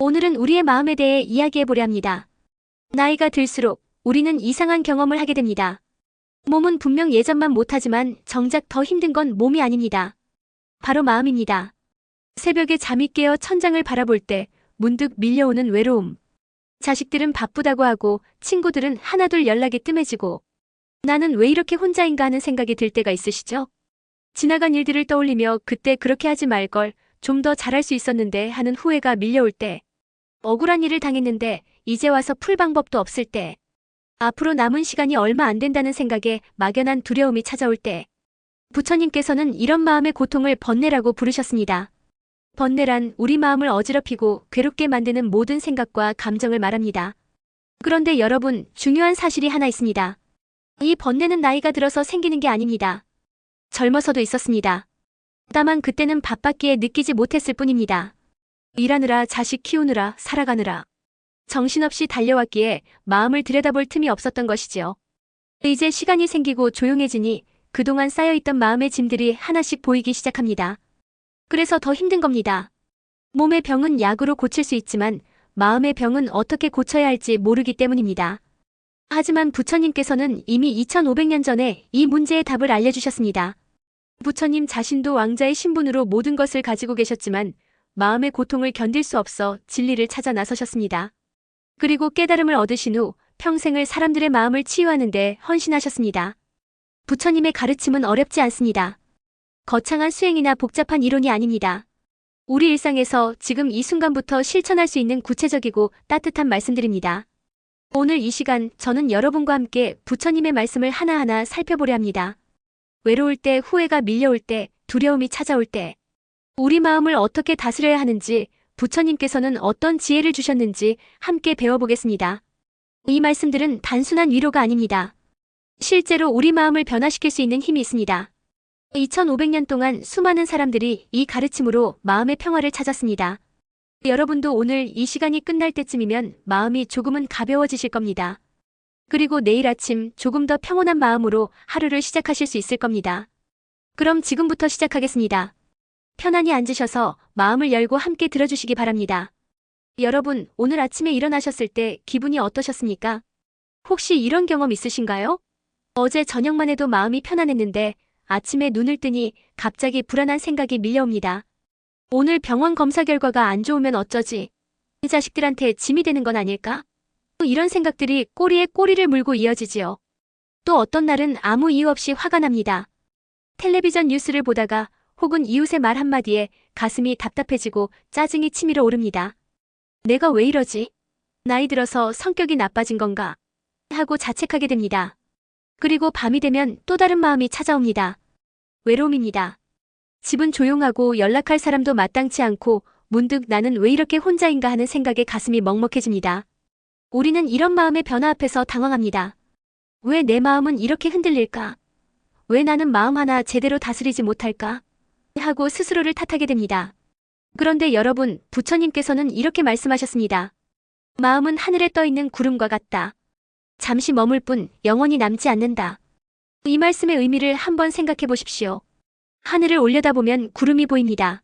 오늘은 우리의 마음에 대해 이야기해보려 합니다. 나이가 들수록 우리는 이상한 경험을 하게 됩니다. 몸은 분명 예전만 못하지만 정작 더 힘든 건 몸이 아닙니다. 바로 마음입니다. 새벽에 잠이 깨어 천장을 바라볼 때 문득 밀려오는 외로움. 자식들은 바쁘다고 하고 친구들은 하나둘 연락이 뜸해지고 나는 왜 이렇게 혼자인가 하는 생각이 들 때가 있으시죠? 지나간 일들을 떠올리며 그때 그렇게 하지 말걸, 좀 더 잘할 수 있었는데 하는 후회가 밀려올 때, 억울한 일을 당했는데 이제 와서 풀 방법도 없을 때, 앞으로 남은 시간이 얼마 안 된다는 생각에 막연한 두려움이 찾아올 때, 부처님께서는 이런 마음의 고통을 번뇌라고 부르셨습니다. 번뇌란 우리 마음을 어지럽히고 괴롭게 만드는 모든 생각과 감정을 말합니다. 그런데 여러분, 중요한 사실이 하나 있습니다. 이 번뇌는 나이가 들어서 생기는 게 아닙니다. 젊어서도 있었습니다. 다만 그때는 바빴기에 느끼지 못했을 뿐입니다. 일하느라, 자식 키우느라, 살아가느라 정신없이 달려왔기에 마음을 들여다볼 틈이 없었던 것이지요. 이제 시간이 생기고 조용해지니 그동안 쌓여있던 마음의 짐들이 하나씩 보이기 시작합니다. 그래서 더 힘든 겁니다. 몸의 병은 약으로 고칠 수 있지만 마음의 병은 어떻게 고쳐야 할지 모르기 때문입니다. 하지만 부처님께서는 이미 2500년 전에 이 문제의 답을 알려주셨습니다. 부처님 자신도 왕자의 신분으로 모든 것을 가지고 계셨지만 마음의 고통을 견딜 수 없어 진리를 찾아 나서셨습니다. 그리고 깨달음을 얻으신 후 평생을 사람들의 마음을 치유하는 데 헌신하셨습니다. 부처님의 가르침은 어렵지 않습니다. 거창한 수행이나 복잡한 이론이 아닙니다. 우리 일상에서 지금 이 순간부터 실천할 수 있는 구체적이고 따뜻한 말씀들입니다. 오늘 이 시간 저는 여러분과 함께 부처님의 말씀을 하나하나 살펴보려 합니다. 외로울 때, 후회가 밀려올 때, 두려움이 찾아올 때, 우리 마음을 어떻게 다스려야 하는지, 부처님께서는 어떤 지혜를 주셨는지 함께 배워보겠습니다. 이 말씀들은 단순한 위로가 아닙니다. 실제로 우리 마음을 변화시킬 수 있는 힘이 있습니다. 2500년 동안 수많은 사람들이 이 가르침으로 마음의 평화를 찾았습니다. 여러분도 오늘 이 시간이 끝날 때쯤이면 마음이 조금은 가벼워지실 겁니다. 그리고 내일 아침 조금 더 평온한 마음으로 하루를 시작하실 수 있을 겁니다. 그럼 지금부터 시작하겠습니다. 편안히 앉으셔서 마음을 열고 함께 들어주시기 바랍니다. 여러분, 오늘 아침에 일어나셨을 때 기분이 어떠셨습니까? 혹시 이런 경험 있으신가요? 어제 저녁만 해도 마음이 편안했는데 아침에 눈을 뜨니 갑자기 불안한 생각이 밀려옵니다. 오늘 병원 검사 결과가 안 좋으면 어쩌지? 이 자식들한테 짐이 되는 건 아닐까? 이런 생각들이 꼬리에 꼬리를 물고 이어지지요. 또 어떤 날은 아무 이유 없이 화가 납니다. 텔레비전 뉴스를 보다가 혹은 이웃의 말 한마디에 가슴이 답답해지고 짜증이 치밀어 오릅니다. 내가 왜 이러지? 나이 들어서 성격이 나빠진 건가? 하고 자책하게 됩니다. 그리고 밤이 되면 또 다른 마음이 찾아옵니다. 외로움입니다. 집은 조용하고 연락할 사람도 마땅치 않고 문득 나는 왜 이렇게 혼자인가 하는 생각에 가슴이 먹먹해집니다. 우리는 이런 마음의 변화 앞에서 당황합니다. 왜 내 마음은 이렇게 흔들릴까? 왜 나는 마음 하나 제대로 다스리지 못할까? 하고 스스로를 탓하게 됩니다. 그런데 여러분, 부처님께서는 이렇게 말씀하셨습니다. 마음은 하늘에 떠있는 구름과 같다. 잠시 머물 뿐 영원히 남지 않는다. 이 말씀의 의미를 한번 생각해 보십시오. 하늘을 올려다보면 구름이 보입니다.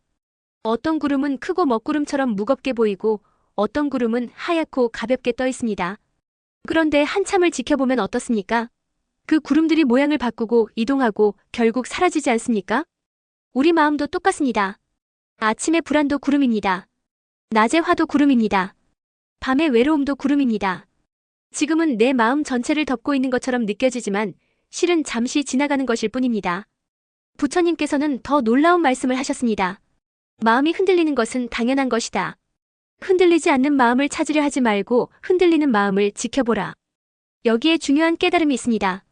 어떤 구름은 크고 먹구름처럼 무겁게 보이고 어떤 구름은 하얗고 가볍게 떠 있습니다. 그런데 한참을 지켜보면 어떻습니까? 그 구름들이 모양을 바꾸고 이동하고 결국 사라지지 않습니까? 우리 마음도 똑같습니다. 아침의 불안도 구름입니다. 낮의 화도 구름입니다. 밤의 외로움도 구름입니다. 지금은 내 마음 전체를 덮고 있는 것처럼 느껴지지만 실은 잠시 지나가는 것일 뿐입니다. 부처님께서는 더 놀라운 말씀을 하셨습니다. 마음이 흔들리는 것은 당연한 것이다. 흔들리지 않는 마음을 찾으려 하지 말고 흔들리는 마음을 지켜보라. 여기에 중요한 깨달음이 있습니다.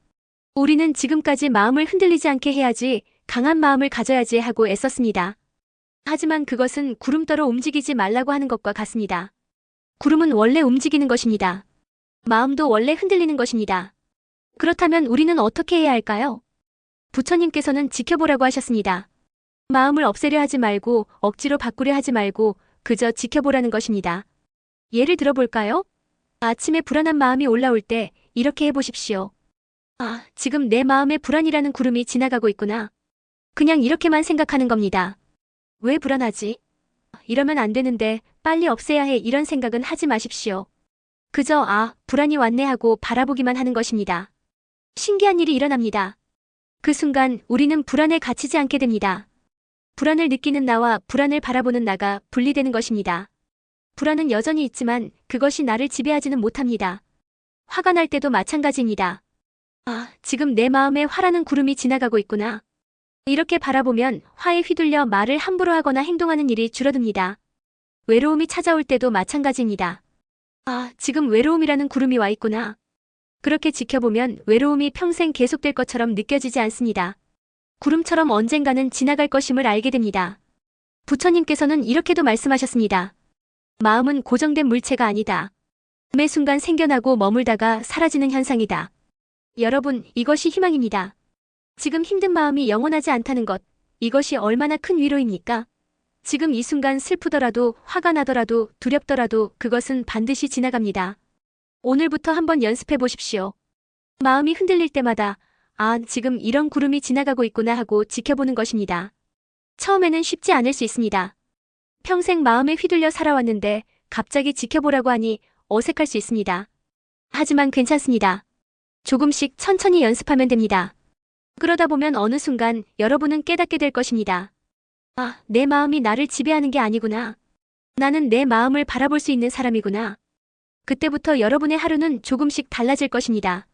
우리는 지금까지 마음을 흔들리지 않게 해야지, 강한 마음을 가져야지 하고 애썼습니다. 하지만 그것은 구름떠러 움직이지 말라고 하는 것과 같습니다. 구름은 원래 움직이는 것입니다. 마음도 원래 흔들리는 것입니다. 그렇다면 우리는 어떻게 해야 할까요? 부처님께서는 지켜보라고 하셨습니다. 마음을 없애려 하지 말고 억지로 바꾸려 하지 말고 그저 지켜보라는 것입니다. 예를 들어볼까요? 아침에 불안한 마음이 올라올 때 이렇게 해보십시오. 아, 지금 내 마음에 불안이라는 구름이 지나가고 있구나. 그냥 이렇게만 생각하는 겁니다. 왜 불안하지? 이러면 안 되는데 빨리 없애야 해 이런 생각은 하지 마십시오. 그저 불안이 왔네 하고 바라보기만 하는 것입니다. 신기한 일이 일어납니다. 그 순간 우리는 불안에 갇히지 않게 됩니다. 불안을 느끼는 나와 불안을 바라보는 나가 분리되는 것입니다. 불안은 여전히 있지만 그것이 나를 지배하지는 못합니다. 화가 날 때도 마찬가지입니다. 지금 내 마음에 화라는 구름이 지나가고 있구나. 이렇게 바라보면 화에 휘둘려 말을 함부로 하거나 행동하는 일이 줄어듭니다. 외로움이 찾아올 때도 마찬가지입니다. 지금 외로움이라는 구름이 와 있구나. 그렇게 지켜보면 외로움이 평생 계속될 것처럼 느껴지지 않습니다. 구름처럼 언젠가는 지나갈 것임을 알게 됩니다. 부처님께서는 이렇게도 말씀하셨습니다. 마음은 고정된 물체가 아니다. 매 순간 생겨나고 머물다가 사라지는 현상이다. 여러분, 이것이 희망입니다. 지금 힘든 마음이 영원하지 않다는 것, 이것이 얼마나 큰 위로입니까? 지금 이 순간 슬프더라도, 화가 나더라도, 두렵더라도 그것은 반드시 지나갑니다. 오늘부터 한번 연습해 보십시오. 마음이 흔들릴 때마다 지금 이런 구름이 지나가고 있구나 하고 지켜보는 것입니다. 처음에는 쉽지 않을 수 있습니다. 평생 마음에 휘둘려 살아왔는데 갑자기 지켜보라고 하니 어색할 수 있습니다. 하지만 괜찮습니다. 조금씩 천천히 연습하면 됩니다. 그러다 보면 어느 순간 여러분은 깨닫게 될 것입니다. 내 마음이 나를 지배하는 게 아니구나. 나는 내 마음을 바라볼 수 있는 사람이구나. 그때부터 여러분의 하루는 조금씩 달라질 것입니다.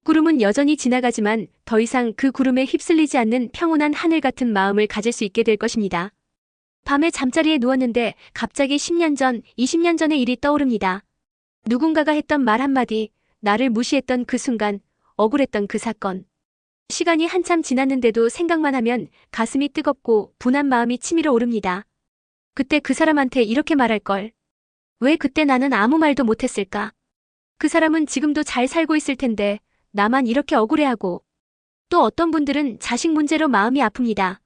구름은 여전히 지나가지만 더 이상 그 구름에 휩쓸리지 않는 평온한 하늘 같은 마음을 가질 수 있게 될 것입니다. 밤에 잠자리에 누웠는데 갑자기 10년 전, 20년 전의 일이 떠오릅니다. 누군가가 했던 말 한마디, 나를 무시했던 그 순간, 억울했던 그 사건. 시간이 한참 지났는데도 생각만 하면 가슴이 뜨겁고 분한 마음이 치밀어 오릅니다. 그때 그 사람한테 이렇게 말할걸. 왜 그때 나는 아무 말도 못했을까? 그 사람은 지금도 잘 살고 있을 텐데 나만 이렇게 억울해하고. 또 어떤 분들은 자식 문제로 마음이 아픕니다.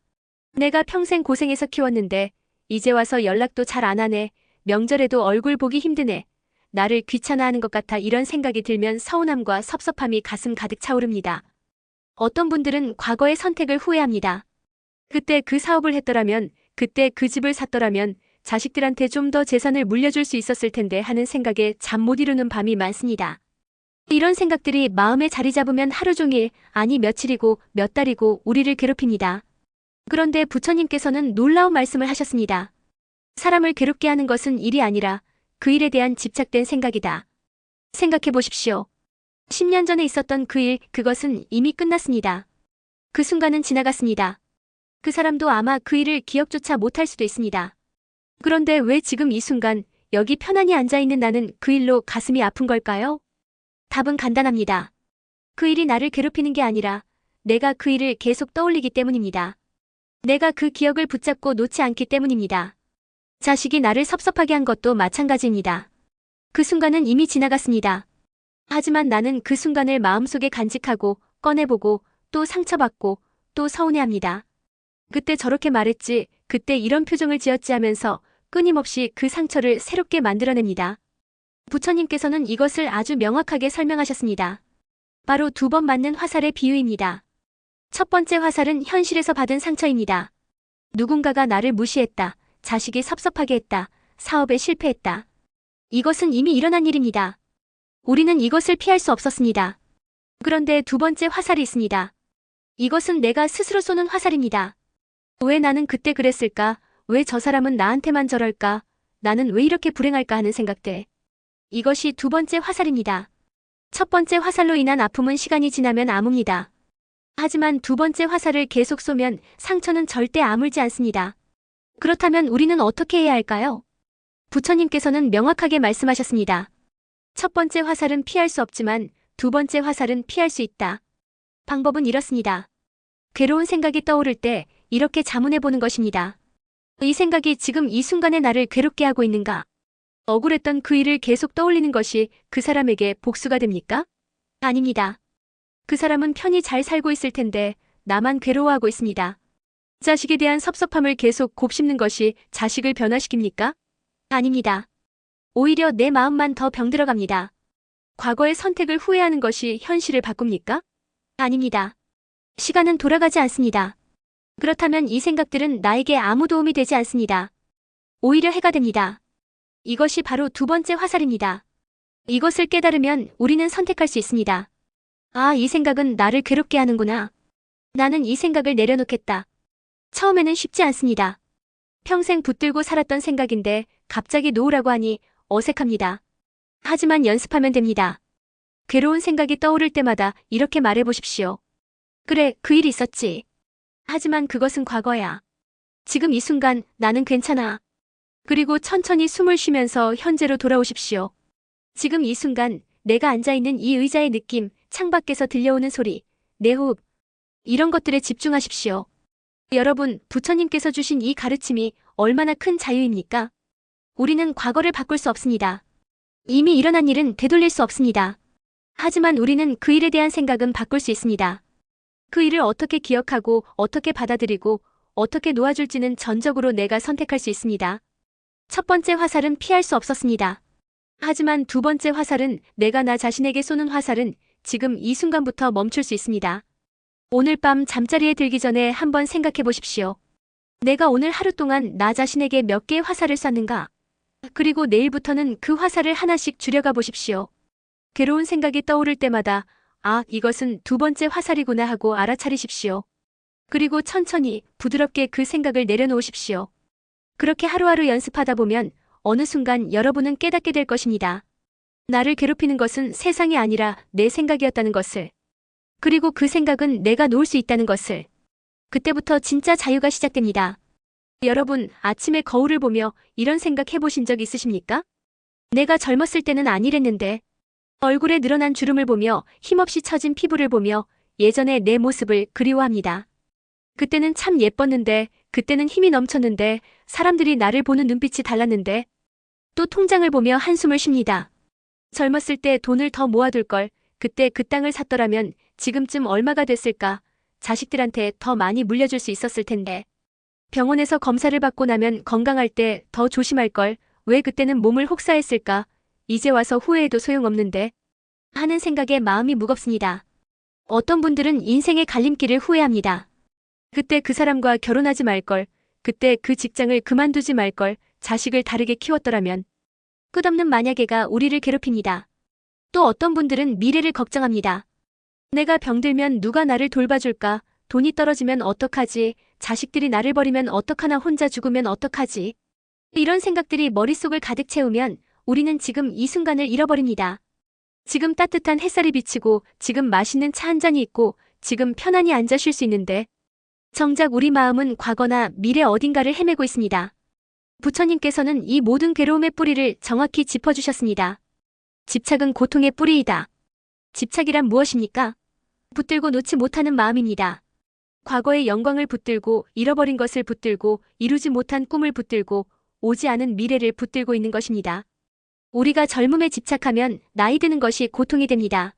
내가 평생 고생해서 키웠는데 이제 와서 연락도 잘 안 하네. 명절에도 얼굴 보기 힘드네. 나를 귀찮아하는 것 같아 이런 생각이 들면 서운함과 섭섭함이 가슴 가득 차오릅니다. 어떤 분들은 과거의 선택을 후회합니다. 그때 그 사업을 했더라면, 그때 그 집을 샀더라면 자식들한테 좀 더 재산을 물려줄 수 있었을 텐데 하는 생각에 잠 못 이루는 밤이 많습니다. 이런 생각들이 마음에 자리 잡으면 하루 종일, 아니 며칠이고 몇 달이고 우리를 괴롭힙니다. 그런데 부처님께서는 놀라운 말씀을 하셨습니다. 사람을 괴롭게 하는 것은 일이 아니라 그 일에 대한 집착된 생각이다. 생각해 보십시오. 10년 전에 있었던 그 일, 그것은 이미 끝났습니다. 그 순간은 지나갔습니다. 그 사람도 아마 그 일을 기억조차 못할 수도 있습니다. 그런데 왜 지금 이 순간 여기 편안히 앉아있는 나는 그 일로 가슴이 아픈 걸까요? 답은 간단합니다. 그 일이 나를 괴롭히는 게 아니라 내가 그 일을 계속 떠올리기 때문입니다. 내가 그 기억을 붙잡고 놓지 않기 때문입니다. 자식이 나를 섭섭하게 한 것도 마찬가지입니다. 그 순간은 이미 지나갔습니다. 하지만 나는 그 순간을 마음속에 간직하고 꺼내보고 또 상처받고 또 서운해합니다. 그때 저렇게 말했지, 그때 이런 표정을 지었지 하면서 끊임없이 그 상처를 새롭게 만들어냅니다. 부처님께서는 이것을 아주 명확하게 설명하셨습니다. 바로 2번 맞는 화살의 비유입니다. 첫 번째 화살은 현실에서 받은 상처입니다. 누군가가 나를 무시했다, 자식이 섭섭하게 했다, 사업에 실패했다. 이것은 이미 일어난 일입니다. 우리는 이것을 피할 수 없었습니다. 그런데 2번째 화살이 있습니다. 이것은 내가 스스로 쏘는 화살입니다. 왜 나는 그때 그랬을까? 왜 저 사람은 나한테만 저럴까? 나는 왜 이렇게 불행할까 하는 생각들. 이것이 2번째 화살입니다. 첫 번째 화살로 인한 아픔은 시간이 지나면 아뭅니다. 하지만 2번째 화살을 계속 쏘면 상처는 절대 아물지 않습니다. 그렇다면 우리는 어떻게 해야 할까요? 부처님께서는 명확하게 말씀하셨습니다. 첫 번째 화살은 피할 수 없지만 2번째 화살은 피할 수 있다. 방법은 이렇습니다. 괴로운 생각이 떠오를 때 이렇게 자문해 보는 것입니다. 이 생각이 지금 이 순간에 나를 괴롭게 하고 있는가? 억울했던 그 일을 계속 떠올리는 것이 그 사람에게 복수가 됩니까? 아닙니다. 그 사람은 편히 잘 살고 있을 텐데 나만 괴로워하고 있습니다. 자식에 대한 섭섭함을 계속 곱씹는 것이 자식을 변화시킵니까? 아닙니다. 오히려 내 마음만 더 병들어갑니다. 과거의 선택을 후회하는 것이 현실을 바꿉니까? 아닙니다. 시간은 돌아가지 않습니다. 그렇다면 이 생각들은 나에게 아무 도움이 되지 않습니다. 오히려 해가 됩니다. 이것이 바로 두 번째 화살입니다. 이것을 깨달으면 우리는 선택할 수 있습니다. 아, 이 생각은 나를 괴롭게 하는구나. 나는 이 생각을 내려놓겠다. 처음에는 쉽지 않습니다. 평생 붙들고 살았던 생각인데 갑자기 놓으라고 하니 어색합니다. 하지만 연습하면 됩니다. 괴로운 생각이 떠오를 때마다 이렇게 말해보십시오. 그래, 그 일이 있었지. 하지만 그것은 과거야. 지금 이 순간 나는 괜찮아. 그리고 천천히 숨을 쉬면서 현재로 돌아오십시오. 지금 이 순간 내가 앉아있는 이 의자의 느낌, 창밖에서 들려오는 소리, 내 호흡, 이런 것들에 집중하십시오. 여러분, 부처님께서 주신 이 가르침이 얼마나 큰 자유입니까? 우리는 과거를 바꿀 수 없습니다. 이미 일어난 일은 되돌릴 수 없습니다. 하지만 우리는 그 일에 대한 생각은 바꿀 수 있습니다. 그 일을 어떻게 기억하고 어떻게 받아들이고 어떻게 놓아줄지는 전적으로 내가 선택할 수 있습니다. 첫 번째 화살은 피할 수 없었습니다. 하지만 두 번째 화살은 내가 나 자신에게 쏘는 화살은 지금 이 순간부터 멈출 수 있습니다. 오늘 밤 잠자리에 들기 전에 한번 생각해 보십시오. 내가 오늘 하루 동안 나 자신에게 몇 개의 화살을 쐈는가? 그리고 내일부터는 그 화살을 하나씩 줄여가 보십시오. 괴로운 생각이 떠오를 때마다 아, 이것은 두 번째 화살이구나 하고 알아차리십시오. 그리고 천천히 부드럽게 그 생각을 내려놓으십시오. 그렇게 하루하루 연습하다 보면 어느 순간 여러분은 깨닫게 될 것입니다. 나를 괴롭히는 것은 세상이 아니라 내 생각이었다는 것을. 그리고 그 생각은 내가 놓을 수 있다는 것을. 그때부터 진짜 자유가 시작됩니다. 여러분, 아침에 거울을 보며 이런 생각 해보신 적 있으십니까? 내가 젊었을 때는 안 이랬는데. 얼굴에 늘어난 주름을 보며 힘없이 처진 피부를 보며 예전의 내 모습을 그리워합니다. 그때는 참 예뻤는데, 그때는 힘이 넘쳤는데, 사람들이 나를 보는 눈빛이 달랐는데, 또 통장을 보며 한숨을 쉽니다. 젊었을 때 돈을 더 모아둘 걸, 그때 그 땅을 샀더라면 지금쯤 얼마가 됐을까? 자식들한테 더 많이 물려줄 수 있었을 텐데. 병원에서 검사를 받고 나면 건강할 때 더 조심할 걸, 왜 그때는 몸을 혹사했을까? 이제 와서 후회해도 소용없는데. 하는 생각에 마음이 무겁습니다. 어떤 분들은 인생의 갈림길을 후회합니다. 그때 그 사람과 결혼하지 말걸, 그때 그 직장을 그만두지 말걸, 자식을 다르게 키웠더라면. 끝없는 만약에가 우리를 괴롭힙니다. 또 어떤 분들은 미래를 걱정합니다. 내가 병들면 누가 나를 돌봐줄까? 돈이 떨어지면 어떡하지? 자식들이 나를 버리면 어떡하나? 혼자 죽으면 어떡하지? 이런 생각들이 머릿속을 가득 채우면 우리는 지금 이 순간을 잃어버립니다. 지금 따뜻한 햇살이 비치고 지금 맛있는 차 한 잔이 있고 지금 편안히 앉아 쉴 수 있는데 정작 우리 마음은 과거나 미래 어딘가를 헤매고 있습니다. 부처님께서는 이 모든 괴로움의 뿌리를 정확히 짚어주셨습니다. 집착은 고통의 뿌리이다. 집착이란 무엇입니까? 붙들고 놓지 못하는 마음입니다. 과거의 영광을 붙들고 잃어버린 것을 붙들고 이루지 못한 꿈을 붙들고 오지 않은 미래를 붙들고 있는 것입니다. 우리가 젊음에 집착하면 나이 드는 것이 고통이 됩니다.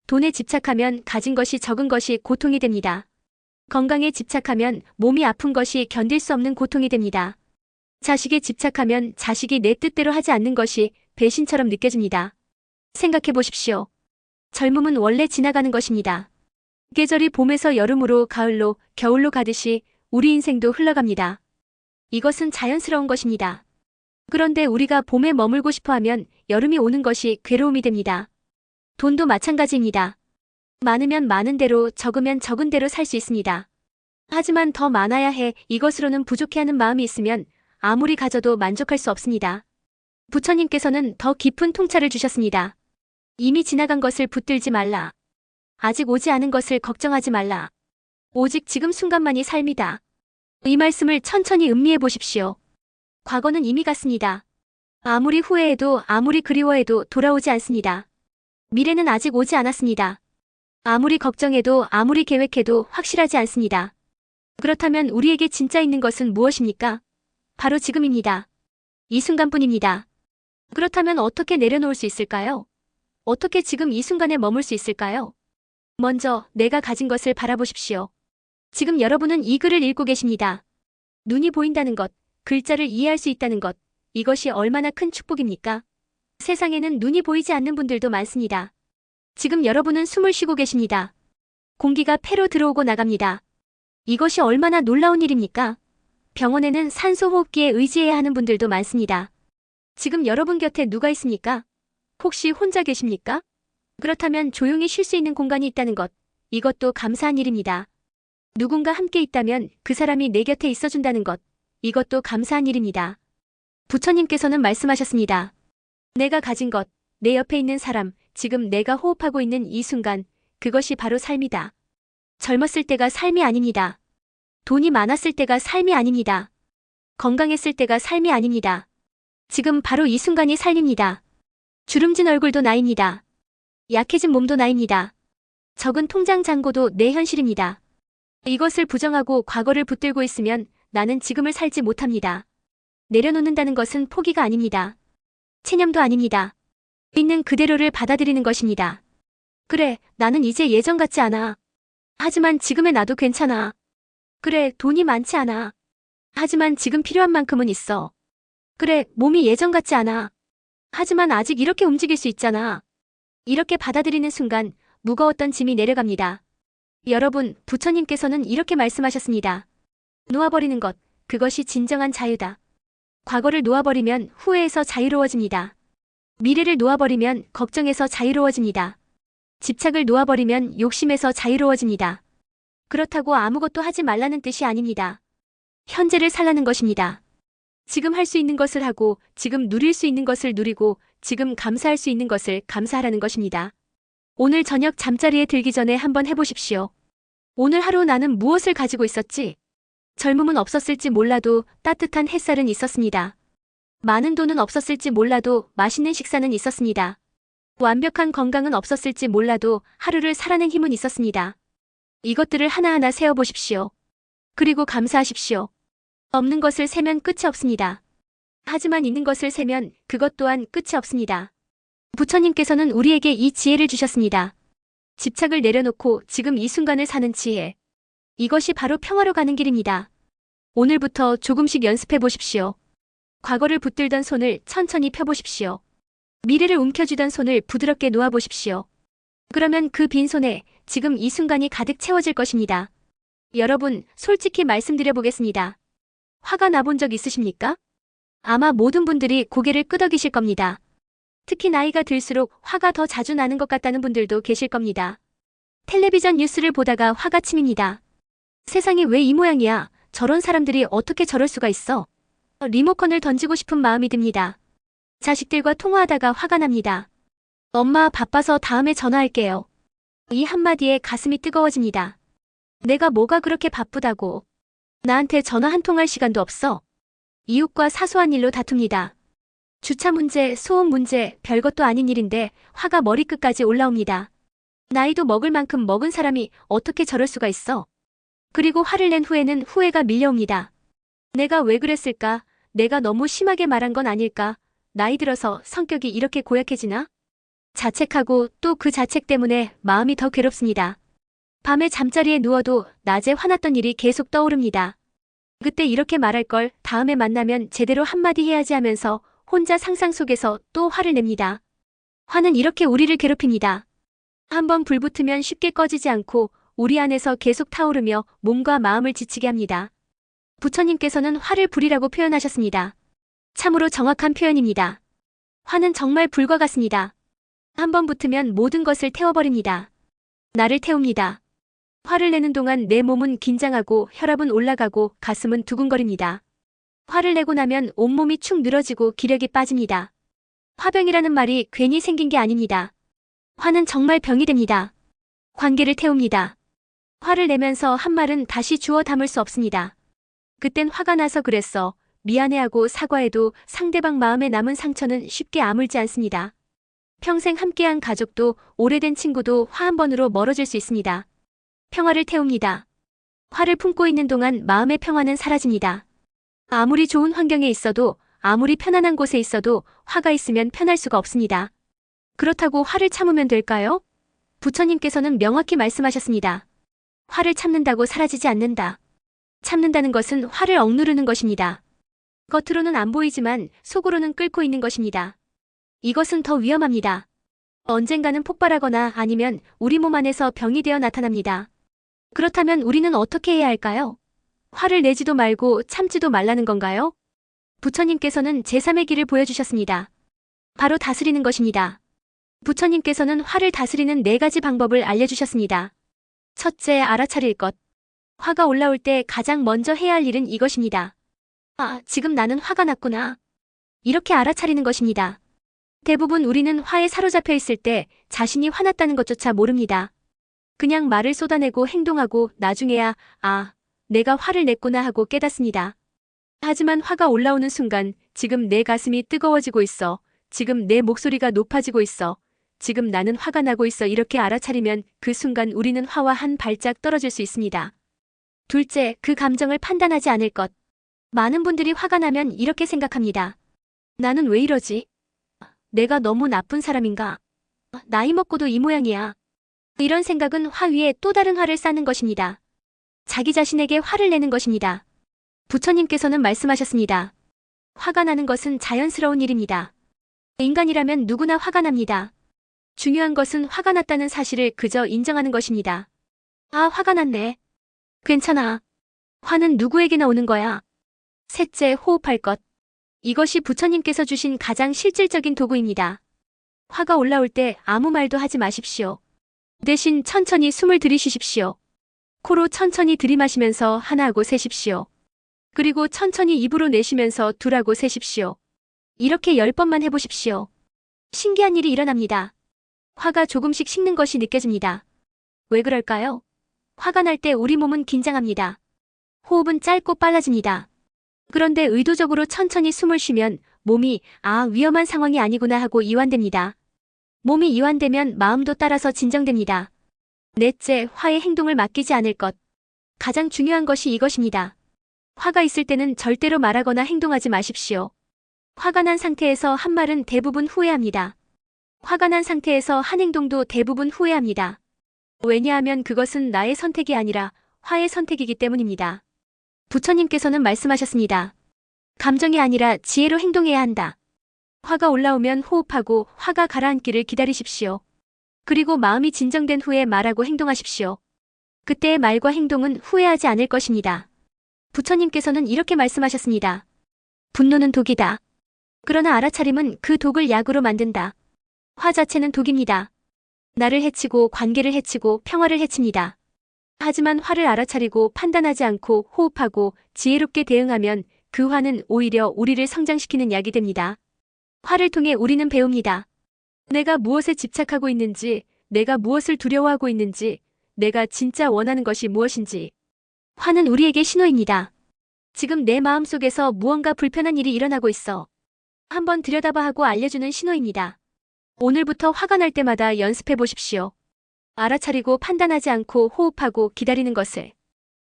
돈에 집착하면 가진 것이 적은 것이 고통이 됩니다. 건강에 집착하면 몸이 아픈 것이 견딜 수 없는 고통이 됩니다. 자식에 집착하면 자식이 내 뜻대로 하지 않는 것이 배신처럼 느껴집니다. 생각해 보십시오. 젊음은 원래 지나가는 것입니다. 계절이 봄에서 여름으로 가을로 겨울로 가듯이 우리 인생도 흘러갑니다. 이것은 자연스러운 것입니다. 그런데 우리가 봄에 머물고 싶어하면 여름이 오는 것이 괴로움이 됩니다. 돈도 마찬가지입니다. 많으면 많은 대로 적으면 적은 대로 살 수 있습니다. 하지만 더 많아야 해 이것으로는 부족해하는 마음이 있으면 아무리 가져도 만족할 수 없습니다. 부처님께서는 더 깊은 통찰을 주셨습니다. 이미 지나간 것을 붙들지 말라. 아직 오지 않은 것을 걱정하지 말라. 오직 지금 순간만이 삶이다. 이 말씀을 천천히 음미해 보십시오. 과거는 이미 갔습니다. 아무리 후회해도 아무리 그리워해도 돌아오지 않습니다. 미래는 아직 오지 않았습니다. 아무리 걱정해도 아무리 계획해도 확실하지 않습니다. 그렇다면 우리에게 진짜 있는 것은 무엇입니까? 바로 지금입니다. 이 순간뿐입니다. 그렇다면 어떻게 내려놓을 수 있을까요? 어떻게 지금 이 순간에 머물 수 있을까요? 먼저 내가 가진 것을 바라보십시오. 지금 여러분은 이 글을 읽고 계십니다. 눈이 보인다는 것, 글자를 이해할 수 있다는 것, 이것이 얼마나 큰 축복입니까? 세상에는 눈이 보이지 않는 분들도 많습니다. 지금 여러분은 숨을 쉬고 계십니다. 공기가 폐로 들어오고 나갑니다. 이것이 얼마나 놀라운 일입니까? 병원에는 산소 호흡기에 의지해야 하는 분들도 많습니다. 지금 여러분 곁에 누가 있습니까? 혹시 혼자 계십니까? 그렇다면 조용히 쉴 수 있는 공간이 있다는 것, 이것도 감사한 일입니다. 누군가 함께 있다면 그 사람이 내 곁에 있어준다는 것, 이것도 감사한 일입니다. 부처님께서는 말씀하셨습니다. 내가 가진 것, 내 옆에 있는 사람, 지금 내가 호흡하고 있는 이 순간, 그것이 바로 삶이다. 젊었을 때가 삶이 아닙니다. 돈이 많았을 때가 삶이 아닙니다. 건강했을 때가 삶이 아닙니다. 지금 바로 이 순간이 삶입니다. 주름진 얼굴도 나입니다. 약해진 몸도 나입니다. 적은 통장 잔고도 내 현실입니다. 이것을 부정하고 과거를 붙들고 있으면 나는 지금을 살지 못합니다. 내려놓는다는 것은 포기가 아닙니다. 체념도 아닙니다. 있는 그대로를 받아들이는 것입니다. 그래, 나는 이제 예전 같지 않아. 하지만 지금의 나도 괜찮아. 그래, 돈이 많지 않아. 하지만 지금 필요한 만큼은 있어. 그래, 몸이 예전 같지 않아. 하지만 아직 이렇게 움직일 수 있잖아. 이렇게 받아들이는 순간 무거웠던 짐이 내려갑니다. 여러분, 부처님께서는 이렇게 말씀하셨습니다. 놓아버리는 것, 그것이 진정한 자유다. 과거를 놓아버리면 후회에서 자유로워집니다. 미래를 놓아버리면 걱정에서 자유로워집니다. 집착을 놓아버리면 욕심에서 자유로워집니다. 그렇다고 아무것도 하지 말라는 뜻이 아닙니다. 현재를 살라는 것입니다. 지금 할 수 있는 것을 하고, 지금 누릴 수 있는 것을 누리고, 지금 감사할 수 있는 것을 감사하라는 것입니다. 오늘 저녁 잠자리에 들기 전에 한번 해보십시오. 오늘 하루 나는 무엇을 가지고 있었지? 젊음은 없었을지 몰라도 따뜻한 햇살은 있었습니다. 많은 돈은 없었을지 몰라도 맛있는 식사는 있었습니다. 완벽한 건강은 없었을지 몰라도 하루를 살아낸 힘은 있었습니다. 이것들을 하나하나 세어보십시오. 그리고 감사하십시오. 없는 것을 세면 끝이 없습니다. 하지만 있는 것을 세면 그것 또한 끝이 없습니다. 부처님께서는 우리에게 이 지혜를 주셨습니다. 집착을 내려놓고 지금 이 순간을 사는 지혜. 이것이 바로 평화로 가는 길입니다. 오늘부터 조금씩 연습해 보십시오. 과거를 붙들던 손을 천천히 펴보십시오. 미래를 움켜쥐던 손을 부드럽게 놓아보십시오. 그러면 그 빈손에 지금 이 순간이 가득 채워질 것입니다. 여러분, 솔직히 말씀드려 보겠습니다. 화가 나본 적 있으십니까? 아마 모든 분들이 고개를 끄덕이실 겁니다. 특히 나이가 들수록 화가 더 자주 나는 것 같다는 분들도 계실 겁니다. 텔레비전 뉴스를 보다가 화가 치밉니다. 세상이 왜 이 모양이야? 저런 사람들이 어떻게 저럴 수가 있어? 리모컨을 던지고 싶은 마음이 듭니다. 자식들과 통화하다가 화가 납니다. 엄마 바빠서 다음에 전화할게요. 이 한마디에 가슴이 뜨거워집니다. 내가 뭐가 그렇게 바쁘다고. 나한테 전화 한 통 할 시간도 없어. 이웃과 사소한 일로 다툽니다. 주차 문제, 소음 문제, 별것도 아닌 일인데 화가 머리끝까지 올라옵니다. 나이도 먹을 만큼 먹은 사람이 어떻게 저럴 수가 있어? 그리고 화를 낸 후에는 후회가 밀려옵니다. 내가 왜 그랬을까? 내가 너무 심하게 말한 건 아닐까? 나이 들어서 성격이 이렇게 고약해지나? 자책하고 또 그 자책 때문에 마음이 더 괴롭습니다. 밤에 잠자리에 누워도 낮에 화났던 일이 계속 떠오릅니다. 그때 이렇게 말할 걸, 다음에 만나면 제대로 한마디 해야지 하면서 혼자 상상 속에서 또 화를 냅니다. 화는 이렇게 우리를 괴롭힙니다. 한번 불붙으면 쉽게 꺼지지 않고 우리 안에서 계속 타오르며 몸과 마음을 지치게 합니다. 부처님께서는 화를 불이라고 표현하셨습니다. 참으로 정확한 표현입니다. 화는 정말 불과 같습니다. 한번 붙으면 모든 것을 태워버립니다. 나를 태웁니다. 화를 내는 동안 내 몸은 긴장하고 혈압은 올라가고 가슴은 두근거립니다. 화를 내고 나면 온몸이 축 늘어지고 기력이 빠집니다. 화병이라는 말이 괜히 생긴 게 아닙니다. 화는 정말 병이 됩니다. 관계를 태웁니다. 화를 내면서 한 말은 다시 주워 담을 수 없습니다. 그땐 화가 나서 그랬어. 미안해하고 사과해도 상대방 마음에 남은 상처는 쉽게 아물지 않습니다. 평생 함께한 가족도 오래된 친구도 화 한 번으로 멀어질 수 있습니다. 평화를 태웁니다. 화를 품고 있는 동안 마음의 평화는 사라집니다. 아무리 좋은 환경에 있어도, 아무리 편안한 곳에 있어도 화가 있으면 편할 수가 없습니다. 그렇다고 화를 참으면 될까요? 부처님께서는 명확히 말씀하셨습니다. 화를 참는다고 사라지지 않는다. 참는다는 것은 화를 억누르는 것입니다. 겉으로는 안 보이지만 속으로는 끓고 있는 것입니다. 이것은 더 위험합니다. 언젠가는 폭발하거나 아니면 우리 몸 안에서 병이 되어 나타납니다. 그렇다면 우리는 어떻게 해야 할까요? 화를 내지도 말고 참지도 말라는 건가요? 부처님께서는 제3의 길을 보여주셨습니다. 바로 다스리는 것입니다. 부처님께서는 화를 다스리는 4가지 방법을 알려주셨습니다. 첫째, 알아차릴 것. 화가 올라올 때 가장 먼저 해야 할 일은 이것입니다. 아, 지금 나는 화가 났구나. 이렇게 알아차리는 것입니다. 대부분 우리는 화에 사로잡혀 있을 때 자신이 화났다는 것조차 모릅니다. 그냥 말을 쏟아내고 행동하고 나중에야 아, 내가 화를 냈구나 하고 깨닫습니다. 하지만 화가 올라오는 순간 지금 내 가슴이 뜨거워지고 있어. 지금 내 목소리가 높아지고 있어. 지금 나는 화가 나고 있어. 이렇게 알아차리면 그 순간 우리는 화와 한 발짝 떨어질 수 있습니다. 둘째, 그 감정을 판단하지 않을 것. 많은 분들이 화가 나면 이렇게 생각합니다. 나는 왜 이러지? 내가 너무 나쁜 사람인가? 나이 먹고도 이 모양이야. 이런 생각은 화 위에 또 다른 화를 쌓는 것입니다. 자기 자신에게 화를 내는 것입니다. 부처님께서는 말씀하셨습니다. 화가 나는 것은 자연스러운 일입니다. 인간이라면 누구나 화가 납니다. 중요한 것은 화가 났다는 사실을 그저 인정하는 것입니다. 아, 화가 났네. 괜찮아. 화는 누구에게나 오는 거야. 셋째, 호흡할 것. 이것이 부처님께서 주신 가장 실질적인 도구입니다. 화가 올라올 때 아무 말도 하지 마십시오. 대신 천천히 숨을 들이쉬십시오. 코로 천천히 들이마시면서 하나하고 세십시오. 그리고 천천히 입으로 내쉬면서 둘하고 세십시오. 이렇게 10번만 해보십시오. 신기한 일이 일어납니다. 화가 조금씩 식는 것이 느껴집니다. 왜 그럴까요? 화가 날 때 우리 몸은 긴장합니다. 호흡은 짧고 빨라집니다. 그런데 의도적으로 천천히 숨을 쉬면 몸이 위험한 상황이 아니구나 하고 이완됩니다. 몸이 이완되면 마음도 따라서 진정됩니다. 넷째, 화의 행동을 맡기지 않을 것. 가장 중요한 것이 이것입니다. 화가 있을 때는 절대로 말하거나 행동하지 마십시오. 화가 난 상태에서 한 말은 대부분 후회합니다. 화가 난 상태에서 한 행동도 대부분 후회합니다. 왜냐하면 그것은 나의 선택이 아니라 화의 선택이기 때문입니다. 부처님께서는 말씀하셨습니다. 감정이 아니라 지혜로 행동해야 한다. 화가 올라오면 호흡하고 화가 가라앉기를 기다리십시오. 그리고 마음이 진정된 후에 말하고 행동하십시오. 그때의 말과 행동은 후회하지 않을 것입니다. 부처님께서는 이렇게 말씀하셨습니다. 분노는 독이다. 그러나 알아차림은 그 독을 약으로 만든다. 화 자체는 독입니다. 나를 해치고 관계를 해치고 평화를 해칩니다. 하지만 화를 알아차리고 판단하지 않고 호흡하고 지혜롭게 대응하면 그 화는 오히려 우리를 성장시키는 약이 됩니다. 화를 통해 우리는 배웁니다. 내가 무엇에 집착하고 있는지, 내가 무엇을 두려워하고 있는지, 내가 진짜 원하는 것이 무엇인지. 화는 우리에게 신호입니다. 지금 내 마음속에서 무언가 불편한 일이 일어나고 있어. 한번 들여다봐 하고 알려주는 신호입니다. 오늘부터 화가 날 때마다 연습해 보십시오. 알아차리고 판단하지 않고 호흡하고 기다리는 것을.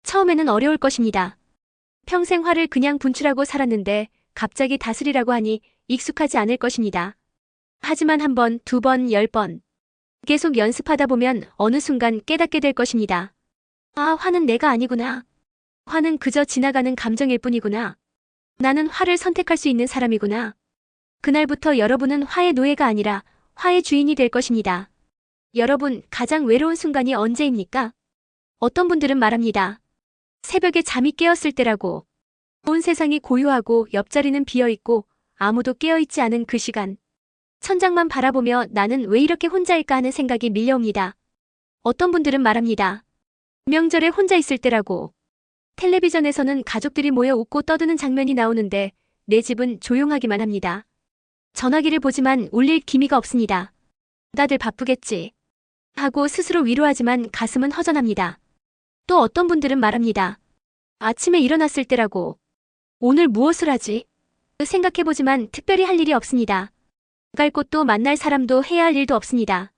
처음에는 어려울 것입니다. 평생 화를 그냥 분출하고 살았는데 갑자기 다스리라고 하니 익숙하지 않을 것입니다. 하지만 1번, 2번, 10번. 계속 연습하다 보면 어느 순간 깨닫게 될 것입니다. 아, 화는 내가 아니구나. 화는 그저 지나가는 감정일 뿐이구나. 나는 화를 선택할 수 있는 사람이구나. 그날부터 여러분은 화의 노예가 아니라 화의 주인이 될 것입니다. 여러분, 가장 외로운 순간이 언제입니까? 어떤 분들은 말합니다. 새벽에 잠이 깨었을 때라고. 온 세상이 고요하고 옆자리는 비어있고 아무도 깨어있지 않은 그 시간. 천장만 바라보며 나는 왜 이렇게 혼자일까 하는 생각이 밀려옵니다. 어떤 분들은 말합니다. 명절에 혼자 있을 때라고. 텔레비전에서는 가족들이 모여 웃고 떠드는 장면이 나오는데 내 집은 조용하기만 합니다. 전화기를 보지만 울릴 기미가 없습니다. 다들 바쁘겠지. 하고 스스로 위로하지만 가슴은 허전합니다. 또 어떤 분들은 말합니다. 아침에 일어났을 때라고. 오늘 무엇을 하지? 생각해보지만 특별히 할 일이 없습니다. 갈 곳도 만날 사람도 해야 할 일도 없습니다.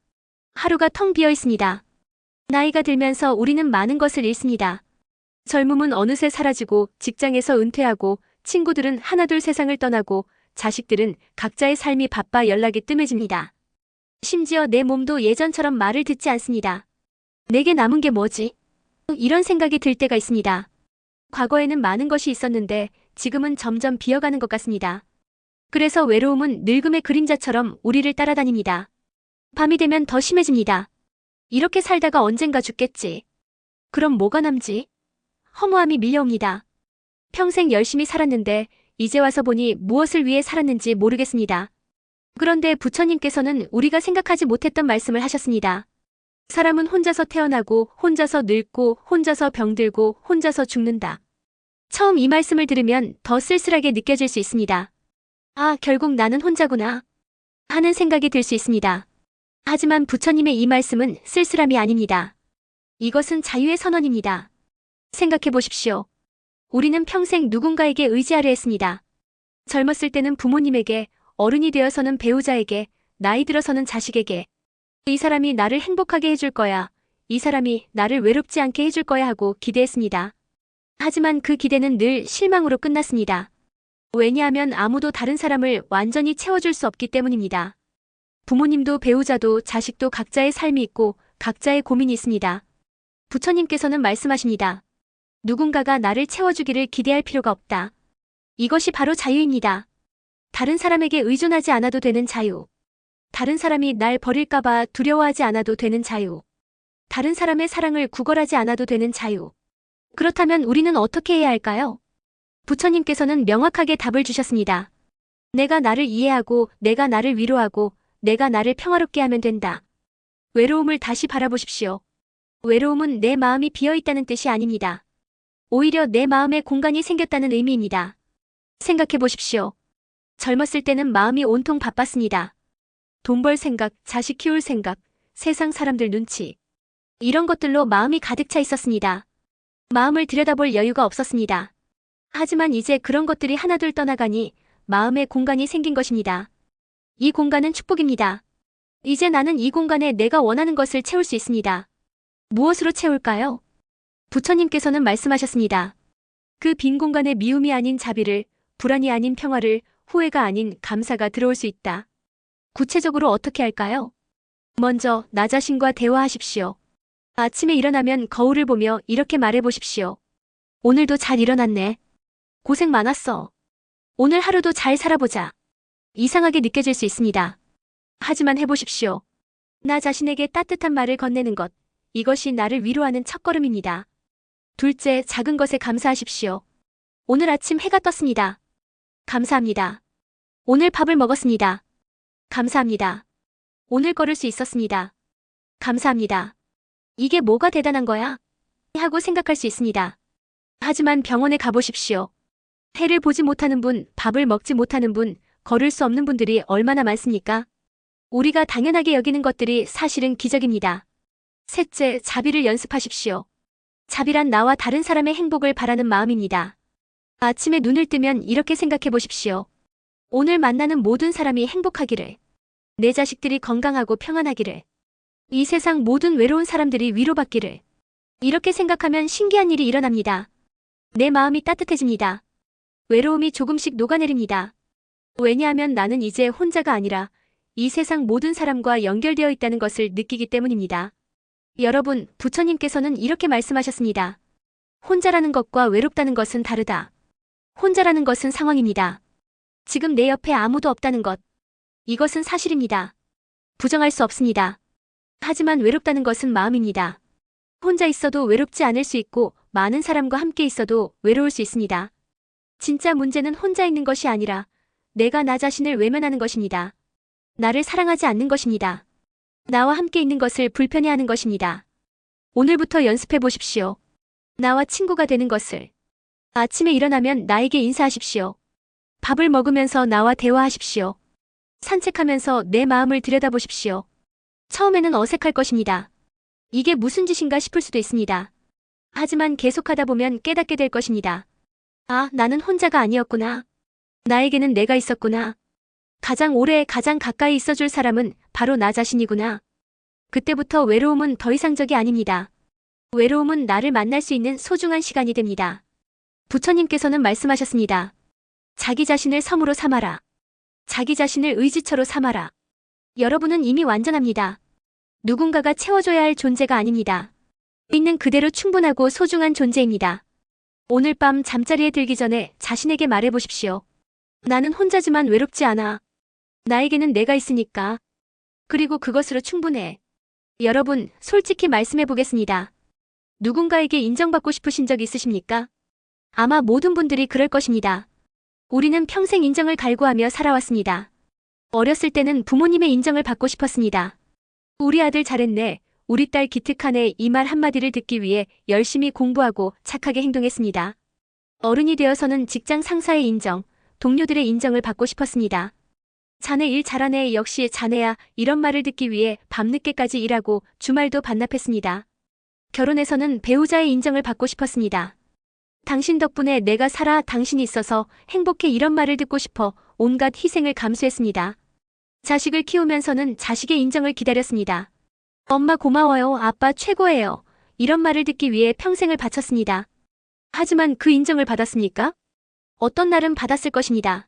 하루가 텅 비어 있습니다. 나이가 들면서 우리는 많은 것을 잃습니다. 젊음은 어느새 사라지고 직장에서 은퇴하고 친구들은 하나둘 세상을 떠나고 자식들은 각자의 삶이 바빠 연락이 뜸해집니다. 심지어 내 몸도 예전처럼 말을 듣지 않습니다. 내게 남은 게 뭐지? 이런 생각이 들 때가 있습니다. 과거에는 많은 것이 있었는데 지금은 점점 비어가는 것 같습니다. 그래서 외로움은 늙음의 그림자처럼 우리를 따라다닙니다. 밤이 되면 더 심해집니다. 이렇게 살다가 언젠가 죽겠지. 그럼 뭐가 남지? 허무함이 밀려옵니다. 평생 열심히 살았는데 이제 와서 보니 무엇을 위해 살았는지 모르겠습니다. 그런데 부처님께서는 우리가 생각하지 못했던 말씀을 하셨습니다. 사람은 혼자서 태어나고 혼자서 늙고 혼자서 병들고 혼자서 죽는다. 처음 이 말씀을 들으면 더 쓸쓸하게 느껴질 수 있습니다. 아, 결국 나는 혼자구나 하는 생각이 들 수 있습니다. 하지만 부처님의 이 말씀은 쓸쓸함이 아닙니다. 이것은 자유의 선언입니다. 생각해 보십시오. 우리는 평생 누군가에게 의지하려 했습니다. 젊었을 때는 부모님에게, 어른이 되어서는 배우자에게, 나이 들어서는 자식에게. 이 사람이 나를 행복하게 해줄 거야. 이 사람이 나를 외롭지 않게 해줄 거야 하고 기대했습니다. 하지만 그 기대는 늘 실망으로 끝났습니다. 왜냐하면 아무도 다른 사람을 완전히 채워줄 수 없기 때문입니다. 부모님도 배우자도 자식도 각자의 삶이 있고 각자의 고민이 있습니다. 부처님께서는 말씀하십니다. 누군가가 나를 채워주기를 기대할 필요가 없다. 이것이 바로 자유입니다. 다른 사람에게 의존하지 않아도 되는 자유. 다른 사람이 날 버릴까봐 두려워하지 않아도 되는 자유. 다른 사람의 사랑을 구걸하지 않아도 되는 자유. 그렇다면 우리는 어떻게 해야 할까요? 부처님께서는 명확하게 답을 주셨습니다. 내가 나를 이해하고 내가 나를 위로하고 내가 나를 평화롭게 하면 된다. 외로움을 다시 바라보십시오. 외로움은 내 마음이 비어있다는 뜻이 아닙니다. 오히려 내 마음에 공간이 생겼다는 의미입니다. 생각해 보십시오. 젊었을 때는 마음이 온통 바빴습니다. 돈 벌 생각, 자식 키울 생각, 세상 사람들 눈치. 이런 것들로 마음이 가득 차 있었습니다. 마음을 들여다볼 여유가 없었습니다. 하지만 이제 그런 것들이 하나둘 떠나가니 마음의 공간이 생긴 것입니다. 이 공간은 축복입니다. 이제 나는 이 공간에 내가 원하는 것을 채울 수 있습니다. 무엇으로 채울까요? 부처님께서는 말씀하셨습니다. 그 빈 공간에 미움이 아닌 자비를, 불안이 아닌 평화를, 후회가 아닌 감사가 들어올 수 있다. 구체적으로 어떻게 할까요? 먼저 나 자신과 대화하십시오. 아침에 일어나면 거울을 보며 이렇게 말해보십시오. 오늘도 잘 일어났네. 고생 많았어. 오늘 하루도 잘 살아보자. 이상하게 느껴질 수 있습니다. 하지만 해보십시오. 나 자신에게 따뜻한 말을 건네는 것. 이것이 나를 위로하는 첫걸음입니다. 둘째, 작은 것에 감사하십시오. 오늘 아침 해가 떴습니다. 감사합니다. 오늘 밥을 먹었습니다. 감사합니다. 오늘 걸을 수 있었습니다. 감사합니다. 이게 뭐가 대단한 거야? 하고 생각할 수 있습니다. 하지만 병원에 가보십시오. 해를 보지 못하는 분, 밥을 먹지 못하는 분, 걸을 수 없는 분들이 얼마나 많습니까? 우리가 당연하게 여기는 것들이 사실은 기적입니다. 셋째, 자비를 연습하십시오. 자비란 나와 다른 사람의 행복을 바라는 마음입니다. 아침에 눈을 뜨면 이렇게 생각해 보십시오. 오늘 만나는 모든 사람이 행복하기를. 내 자식들이 건강하고 평안하기를. 이 세상 모든 외로운 사람들이 위로받기를. 이렇게 생각하면 신기한 일이 일어납니다. 내 마음이 따뜻해집니다. 외로움이 조금씩 녹아내립니다. 왜냐하면 나는 이제 혼자가 아니라 이 세상 모든 사람과 연결되어 있다는 것을 느끼기 때문입니다. 여러분, 부처님께서는 이렇게 말씀하셨습니다. 혼자라는 것과 외롭다는 것은 다르다. 혼자라는 것은 상황입니다. 지금 내 옆에 아무도 없다는 것. 이것은 사실입니다. 부정할 수 없습니다. 하지만 외롭다는 것은 마음입니다. 혼자 있어도 외롭지 않을 수 있고 많은 사람과 함께 있어도 외로울 수 있습니다. 진짜 문제는 혼자 있는 것이 아니라 내가 나 자신을 외면하는 것입니다. 나를 사랑하지 않는 것입니다. 나와 함께 있는 것을 불편해하는 것입니다. 오늘부터 연습해 보십시오. 나와 친구가 되는 것을. 아침에 일어나면 나에게 인사하십시오. 밥을 먹으면서 나와 대화하십시오. 산책하면서 내 마음을 들여다보십시오. 처음에는 어색할 것입니다. 이게 무슨 짓인가 싶을 수도 있습니다. 하지만 계속하다 보면 깨닫게 될 것입니다. 아, 나는 혼자가 아니었구나. 나에게는 내가 있었구나. 가장 오래 가장 가까이 있어줄 사람은 바로 나 자신이구나. 그때부터 외로움은 더 이상 적이 아닙니다. 외로움은 나를 만날 수 있는 소중한 시간이 됩니다. 부처님께서는 말씀하셨습니다. 자기 자신을 섬으로 삼아라. 자기 자신을 의지처로 삼아라. 여러분은 이미 완전합니다. 누군가가 채워줘야 할 존재가 아닙니다. 있는 그대로 충분하고 소중한 존재입니다. 오늘 밤 잠자리에 들기 전에 자신에게 말해보십시오. 나는 혼자지만 외롭지 않아. 나에게는 내가 있으니까. 그리고 그것으로 충분해. 여러분, 솔직히 말씀해 보겠습니다. 누군가에게 인정받고 싶으신 적 있으십니까? 아마 모든 분들이 그럴 것입니다. 우리는 평생 인정을 갈구하며 살아왔습니다. 어렸을 때는 부모님의 인정을 받고 싶었습니다. 우리 아들 잘했네, 우리 딸 기특하네 이 말 한마디를 듣기 위해 열심히 공부하고 착하게 행동했습니다. 어른이 되어서는 직장 상사의 인정, 동료들의 인정을 받고 싶었습니다. 자네 일 잘하네 역시 자네야 이런 말을 듣기 위해 밤늦게까지 일하고 주말도 반납했습니다. 결혼해서는 배우자의 인정을 받고 싶었습니다. 당신 덕분에 내가 살아 당신이 있어서 행복해 이런 말을 듣고 싶어 온갖 희생을 감수했습니다. 자식을 키우면서는 자식의 인정을 기다렸습니다. 엄마 고마워요, 아빠 최고예요. 이런 말을 듣기 위해 평생을 바쳤습니다. 하지만 그 인정을 받았습니까? 어떤 날은 받았을 것입니다.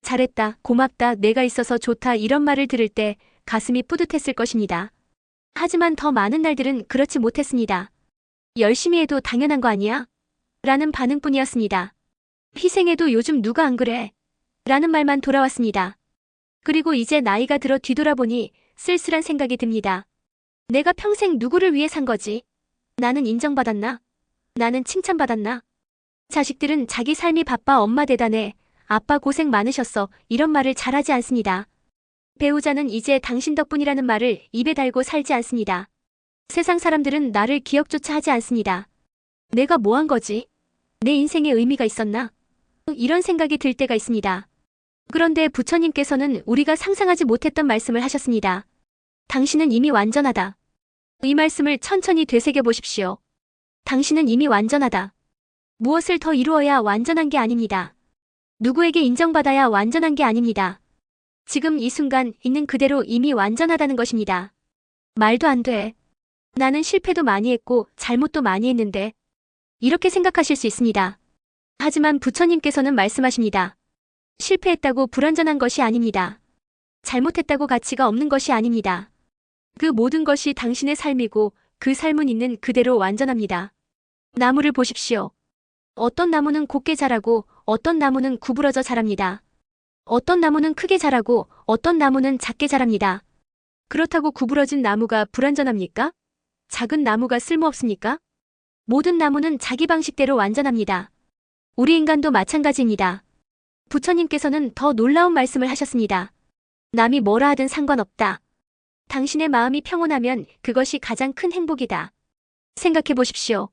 잘했다, 고맙다, 내가 있어서 좋다 이런 말을 들을 때 가슴이 뿌듯했을 것입니다. 하지만 더 많은 날들은 그렇지 못했습니다. 열심히 해도 당연한 거 아니야? 라는 반응뿐이었습니다. 희생해도 요즘 누가 안 그래? 라는 말만 돌아왔습니다. 그리고 이제 나이가 들어 뒤돌아보니 쓸쓸한 생각이 듭니다. 내가 평생 누구를 위해 산 거지? 나는 인정받았나? 나는 칭찬받았나? 자식들은 자기 삶이 바빠 엄마 대단해, 아빠 고생 많으셨어 이런 말을 잘하지 않습니다. 배우자는 이제 당신 덕분이라는 말을 입에 달고 살지 않습니다. 세상 사람들은 나를 기억조차 하지 않습니다. 내가 뭐 한 거지? 내 인생에 의미가 있었나? 이런 생각이 들 때가 있습니다. 그런데 부처님께서는 우리가 상상하지 못했던 말씀을 하셨습니다. 당신은 이미 완전하다. 이 말씀을 천천히 되새겨 보십시오. 당신은 이미 완전하다. 무엇을 더 이루어야 완전한 게 아닙니다. 누구에게 인정받아야 완전한 게 아닙니다. 지금 이 순간 있는 그대로 이미 완전하다는 것입니다. 말도 안 돼. 나는 실패도 많이 했고 잘못도 많이 했는데. 이렇게 생각하실 수 있습니다. 하지만 부처님께서는 말씀하십니다. 실패했다고 불완전한 것이 아닙니다. 잘못했다고 가치가 없는 것이 아닙니다. 그 모든 것이 당신의 삶이고 그 삶은 있는 그대로 완전합니다. 나무를 보십시오. 어떤 나무는 곱게 자라고 어떤 나무는 구부러져 자랍니다. 어떤 나무는 크게 자라고 어떤 나무는 작게 자랍니다. 그렇다고 구부러진 나무가 불완전합니까? 작은 나무가 쓸모없습니까? 모든 나무는 자기 방식대로 완전합니다. 우리 인간도 마찬가지입니다. 부처님께서는 더 놀라운 말씀을 하셨습니다. 남이 뭐라 하든 상관없다. 당신의 마음이 평온하면 그것이 가장 큰 행복이다. 생각해 보십시오.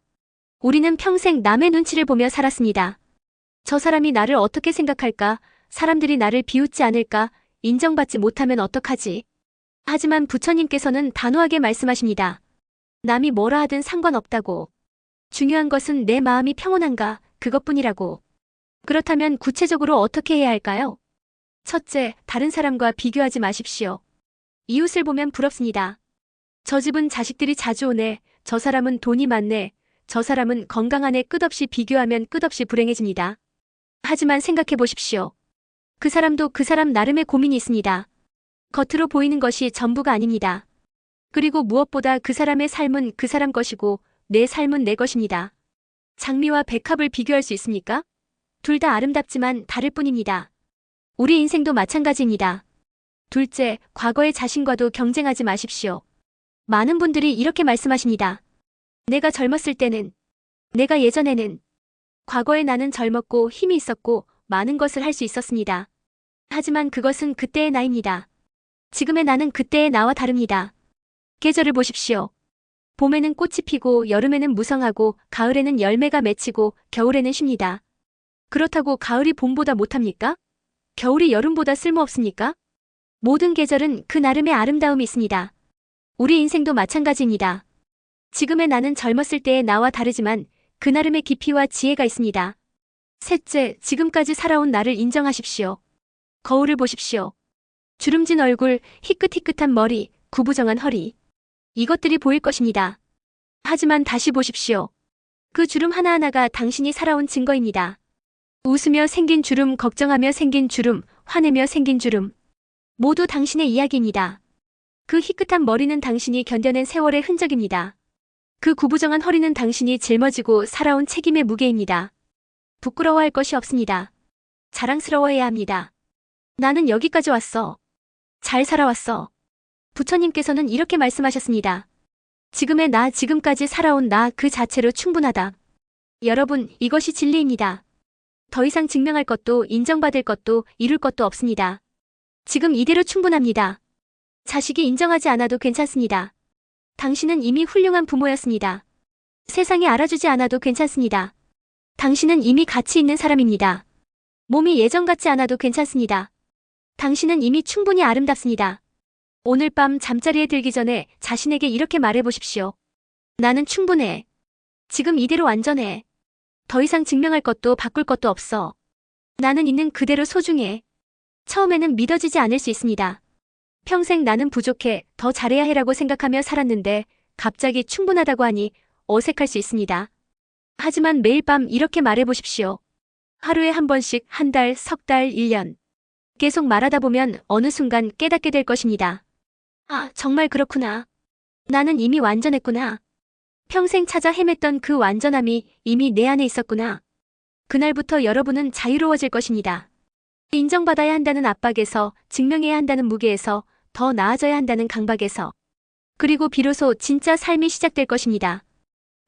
우리는 평생 남의 눈치를 보며 살았습니다. 저 사람이 나를 어떻게 생각할까? 사람들이 나를 비웃지 않을까? 인정받지 못하면 어떡하지? 하지만 부처님께서는 단호하게 말씀하십니다. 남이 뭐라 하든 상관없다고. 중요한 것은 내 마음이 평온한가? 그것뿐이라고. 그렇다면 구체적으로 어떻게 해야 할까요? 첫째, 다른 사람과 비교하지 마십시오. 이웃을 보면 부럽습니다. 저 집은 자식들이 자주 오네. 저 사람은 돈이 많네. 저 사람은 건강하네. 끝없이 비교하면 끝없이 불행해집니다. 하지만 생각해 보십시오. 그 사람도 그 사람 나름의 고민이 있습니다. 겉으로 보이는 것이 전부가 아닙니다. 그리고 무엇보다 그 사람의 삶은 그 사람 것이고 내 삶은 내 것입니다. 장미와 백합을 비교할 수 있습니까? 둘 다 아름답지만 다를 뿐입니다. 우리 인생도 마찬가지입니다. 둘째, 과거의 자신과도 경쟁하지 마십시오. 많은 분들이 이렇게 말씀하십니다. 내가 젊었을 때는, 내가 예전에는, 과거의 나는 젊었고 힘이 있었고 많은 것을 할 수 있었습니다. 하지만 그것은 그때의 나입니다. 지금의 나는 그때의 나와 다릅니다. 계절을 보십시오. 봄에는 꽃이 피고 여름에는 무성하고 가을에는 열매가 맺히고 겨울에는 쉽니다. 그렇다고 가을이 봄보다 못합니까? 겨울이 여름보다 쓸모없습니까? 모든 계절은 그 나름의 아름다움이 있습니다. 우리 인생도 마찬가지입니다. 지금의 나는 젊었을 때의 나와 다르지만 그 나름의 깊이와 지혜가 있습니다. 셋째, 지금까지 살아온 나를 인정하십시오. 거울을 보십시오. 주름진 얼굴, 희끗희끗한 머리, 구부정한 허리. 이것들이 보일 것입니다. 하지만 다시 보십시오. 그 주름 하나하나가 당신이 살아온 증거입니다. 웃으며 생긴 주름, 걱정하며 생긴 주름, 화내며 생긴 주름. 모두 당신의 이야기입니다. 그 희끗한 머리는 당신이 견뎌낸 세월의 흔적입니다. 그 구부정한 허리는 당신이 짊어지고 살아온 책임의 무게입니다. 부끄러워할 것이 없습니다. 자랑스러워해야 합니다. 나는 여기까지 왔어. 잘 살아왔어. 부처님께서는 이렇게 말씀하셨습니다. 지금의 나, 지금까지 살아온 나 그 자체로 충분하다. 여러분, 이것이 진리입니다. 더 이상 증명할 것도 인정받을 것도 이룰 것도 없습니다. 지금 이대로 충분합니다. 자식이 인정하지 않아도 괜찮습니다. 당신은 이미 훌륭한 부모였습니다. 세상이 알아주지 않아도 괜찮습니다. 당신은 이미 가치 있는 사람입니다. 몸이 예전 같지 않아도 괜찮습니다. 당신은 이미 충분히 아름답습니다. 오늘 밤 잠자리에 들기 전에 자신에게 이렇게 말해보십시오. 나는 충분해. 지금 이대로 완전해. 더 이상 증명할 것도 바꿀 것도 없어. 나는 있는 그대로 소중해. 처음에는 믿어지지 않을 수 있습니다. 평생 나는 부족해, 더 잘해야 해라고 생각하며 살았는데 갑자기 충분하다고 하니 어색할 수 있습니다. 하지만 매일 밤 이렇게 말해보십시오. 하루에 한 번씩 한 달, 석 달, 1년. 계속 말하다 보면 어느 순간 깨닫게 될 것입니다. 아, 정말 그렇구나. 나는 이미 완전했구나. 평생 찾아 헤맸던 그 완전함이 이미 내 안에 있었구나. 그날부터 여러분은 자유로워질 것입니다. 인정받아야 한다는 압박에서, 증명해야 한다는 무게에서, 더 나아져야 한다는 강박에서. 그리고 비로소 진짜 삶이 시작될 것입니다.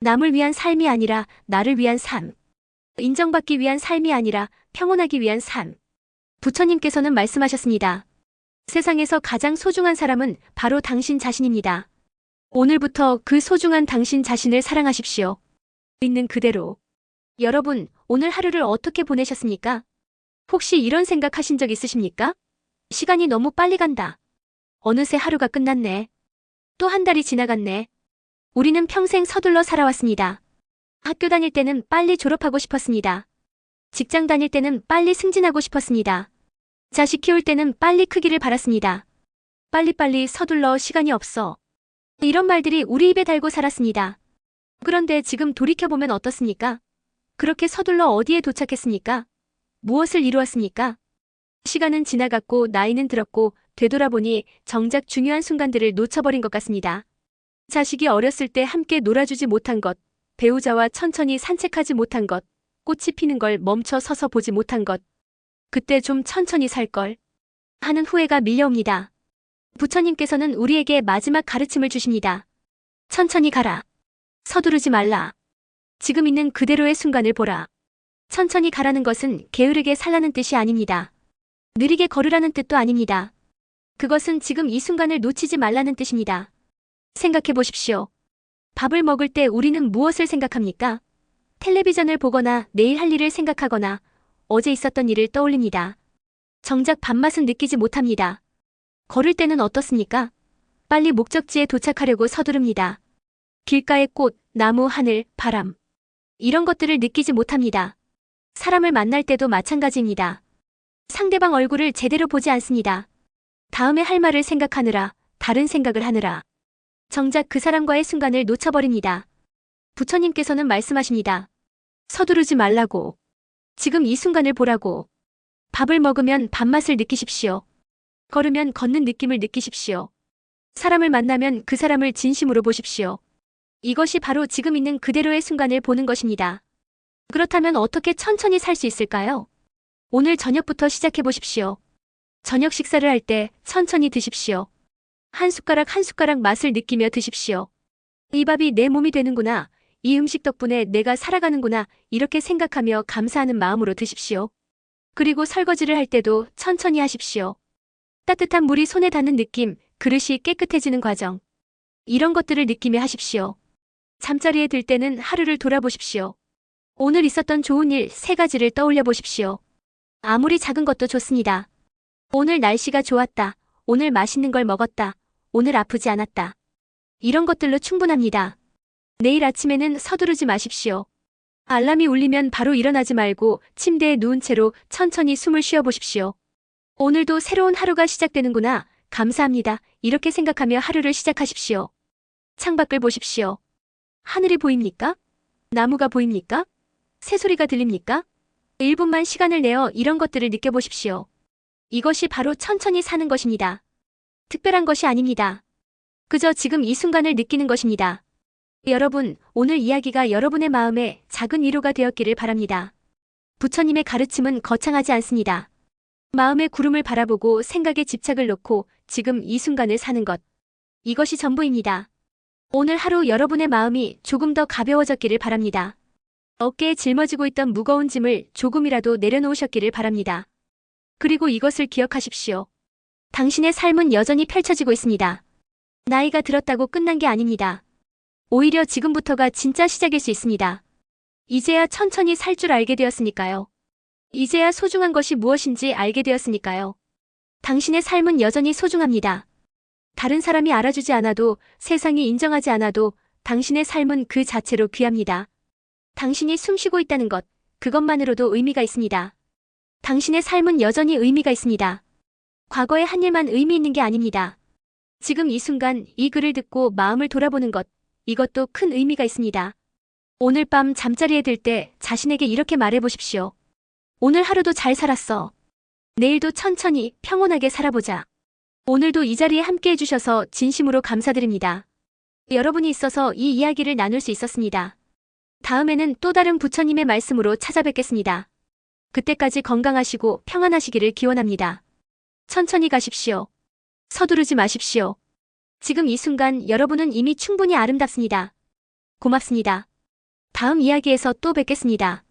남을 위한 삶이 아니라 나를 위한 삶. 인정받기 위한 삶이 아니라 평온하기 위한 삶. 부처님께서는 말씀하셨습니다. 세상에서 가장 소중한 사람은 바로 당신 자신입니다. 오늘부터 그 소중한 당신 자신을 사랑하십시오. 있는 그대로. 여러분, 오늘 하루를 어떻게 보내셨습니까? 혹시 이런 생각하신 적 있으십니까? 시간이 너무 빨리 간다. 어느새 하루가 끝났네. 또 한 달이 지나갔네. 우리는 평생 서둘러 살아왔습니다. 학교 다닐 때는 빨리 졸업하고 싶었습니다. 직장 다닐 때는 빨리 승진하고 싶었습니다. 자식 키울 때는 빨리 크기를 바랐습니다. 빨리빨리 서둘러 시간이 없어. 이런 말들이 우리 입에 달고 살았습니다. 그런데 지금 돌이켜보면 어떻습니까? 그렇게 서둘러 어디에 도착했습니까? 무엇을 이루었습니까? 시간은 지나갔고 나이는 들었고 되돌아보니 정작 중요한 순간들을 놓쳐버린 것 같습니다. 자식이 어렸을 때 함께 놀아주지 못한 것, 배우자와 천천히 산책하지 못한 것, 꽃이 피는 걸 멈춰 서서 보지 못한 것, 그때 좀 천천히 살 걸 하는 후회가 밀려옵니다. 부처님께서는 우리에게 마지막 가르침을 주십니다. 천천히 가라. 서두르지 말라. 지금 있는 그대로의 순간을 보라. 천천히 가라는 것은 게으르게 살라는 뜻이 아닙니다. 느리게 걸으라는 뜻도 아닙니다. 그것은 지금 이 순간을 놓치지 말라는 뜻입니다. 생각해 보십시오. 밥을 먹을 때 우리는 무엇을 생각합니까? 텔레비전을 보거나 내일 할 일을 생각하거나 어제 있었던 일을 떠올립니다. 정작 밥맛은 느끼지 못합니다. 걸을 때는 어떻습니까? 빨리 목적지에 도착하려고 서두릅니다. 길가의 꽃, 나무, 하늘, 바람. 이런 것들을 느끼지 못합니다. 사람을 만날 때도 마찬가지입니다. 상대방 얼굴을 제대로 보지 않습니다. 다음에 할 말을 생각하느라, 다른 생각을 하느라. 정작 그 사람과의 순간을 놓쳐버립니다. 부처님께서는 말씀하십니다. 서두르지 말라고. 지금 이 순간을 보라고. 밥을 먹으면 밥맛을 느끼십시오. 걸으면 걷는 느낌을 느끼십시오. 사람을 만나면 그 사람을 진심으로 보십시오. 이것이 바로 지금 있는 그대로의 순간을 보는 것입니다. 그렇다면 어떻게 천천히 살 수 있을까요? 오늘 저녁부터 시작해 보십시오. 저녁 식사를 할 때 천천히 드십시오. 한 숟가락 한 숟가락 맛을 느끼며 드십시오. 이 밥이 내 몸이 되는구나. 이 음식 덕분에 내가 살아가는구나. 이렇게 생각하며 감사하는 마음으로 드십시오. 그리고 설거지를 할 때도 천천히 하십시오. 따뜻한 물이 손에 닿는 느낌, 그릇이 깨끗해지는 과정. 이런 것들을 느끼며 하십시오. 잠자리에 들 때는 하루를 돌아보십시오. 오늘 있었던 좋은 일 3가지를 떠올려 보십시오. 아무리 작은 것도 좋습니다. 오늘 날씨가 좋았다. 오늘 맛있는 걸 먹었다. 오늘 아프지 않았다. 이런 것들로 충분합니다. 내일 아침에는 서두르지 마십시오. 알람이 울리면 바로 일어나지 말고 침대에 누운 채로 천천히 숨을 쉬어 보십시오. 오늘도 새로운 하루가 시작되는구나. 감사합니다. 이렇게 생각하며 하루를 시작하십시오. 창밖을 보십시오. 하늘이 보입니까? 나무가 보입니까? 새소리가 들립니까? 1분만 시간을 내어 이런 것들을 느껴보십시오. 이것이 바로 천천히 사는 것입니다. 특별한 것이 아닙니다. 그저 지금 이 순간을 느끼는 것입니다. 여러분, 오늘 이야기가 여러분의 마음에 작은 위로가 되었기를 바랍니다. 부처님의 가르침은 거창하지 않습니다. 마음의 구름을 바라보고 생각에 집착을 놓고 지금 이 순간을 사는 것. 이것이 전부입니다. 오늘 하루 여러분의 마음이 조금 더 가벼워졌기를 바랍니다. 어깨에 짊어지고 있던 무거운 짐을 조금이라도 내려놓으셨기를 바랍니다. 그리고 이것을 기억하십시오. 당신의 삶은 여전히 펼쳐지고 있습니다. 나이가 들었다고 끝난 게 아닙니다. 오히려 지금부터가 진짜 시작일 수 있습니다. 이제야 천천히 살 줄 알게 되었으니까요. 이제야 소중한 것이 무엇인지 알게 되었으니까요. 당신의 삶은 여전히 소중합니다. 다른 사람이 알아주지 않아도, 세상이 인정하지 않아도 당신의 삶은 그 자체로 귀합니다. 당신이 숨쉬고 있다는 것, 그것만으로도 의미가 있습니다. 당신의 삶은 여전히 의미가 있습니다. 과거의 한 일만 의미 있는 게 아닙니다. 지금 이 순간 이 글을 듣고 마음을 돌아보는 것, 이것도 큰 의미가 있습니다. 오늘 밤 잠자리에 들 때 자신에게 이렇게 말해보십시오. 오늘 하루도 잘 살았어. 내일도 천천히 평온하게 살아보자. 오늘도 이 자리에 함께 해주셔서 진심으로 감사드립니다. 여러분이 있어서 이 이야기를 나눌 수 있었습니다. 다음에는 또 다른 부처님의 말씀으로 찾아뵙겠습니다. 그때까지 건강하시고 평안하시기를 기원합니다. 천천히 가십시오. 서두르지 마십시오. 지금 이 순간 여러분은 이미 충분히 아름답습니다. 고맙습니다. 다음 이야기에서 또 뵙겠습니다.